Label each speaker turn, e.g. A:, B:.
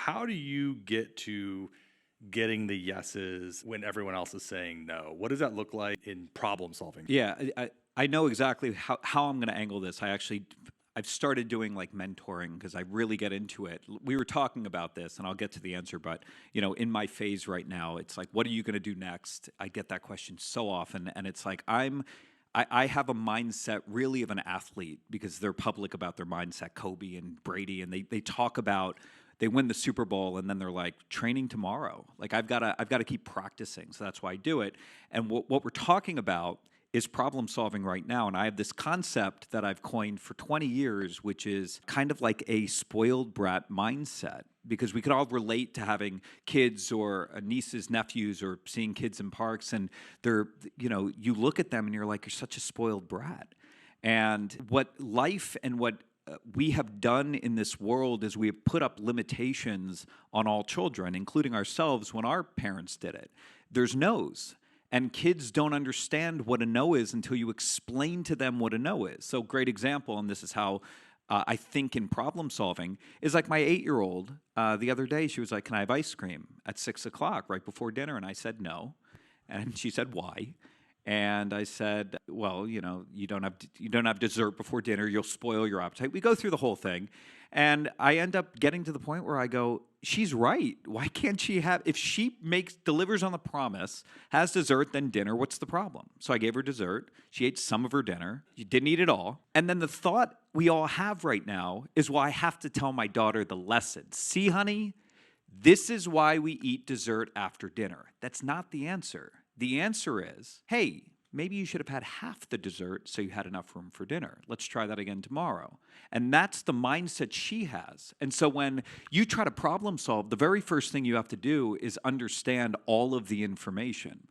A: how do you get to getting the yeses when everyone else is saying no? What does that look like in problem solving?
B: Yeah, I know exactly how I'm going to angle this. I've started doing like mentoring because I really get into it. We were talking about this, and I'll get to the answer. But in my phase right now, it's like, what are you going to do next? I get that question so often, and it's like I have a mindset really of an athlete because they're public about their mindset. Kobe and Brady, and they talk about they win the Super Bowl and then they're like training tomorrow. Like I've got to keep practicing, so that's why I do it. And what we're talking about is problem solving right now. And I have this concept that I've coined for 20 years, which is kind of like a spoiled brat mindset, because we could all relate to having kids or nieces, nephews, or seeing kids in parks. And you look at them and you're like, you're such a spoiled brat. And what life and what we have done in this world is we have put up limitations on all children, including ourselves when our parents did it. There's no's. And kids don't understand what a no is until you explain to them what a no is. So, great example, and this is how I think in problem solving, is like my 8-year-old the other day, she was like, "Can I have ice cream at 6 o'clock right before dinner?" And I said no. And she said, "Why?" And I said, "Well, you don't have dessert before dinner. You'll spoil your appetite." We go through the whole thing, and I end up getting to the point where I go, "She's right. Why can't she have? If she delivers on the promise, has dessert, then dinner. What's the problem?" So I gave her dessert. She ate some of her dinner. She didn't eat it all. And then the thought we all have right now is, well, I have to tell my daughter the lesson. See, honey, this is why we eat dessert after dinner. That's not the answer. The answer is, hey, maybe you should have had half the dessert so you had enough room for dinner. Let's try that again tomorrow. And that's the mindset she has. And so when you try to problem solve, the very first thing you have to do is understand all of the information.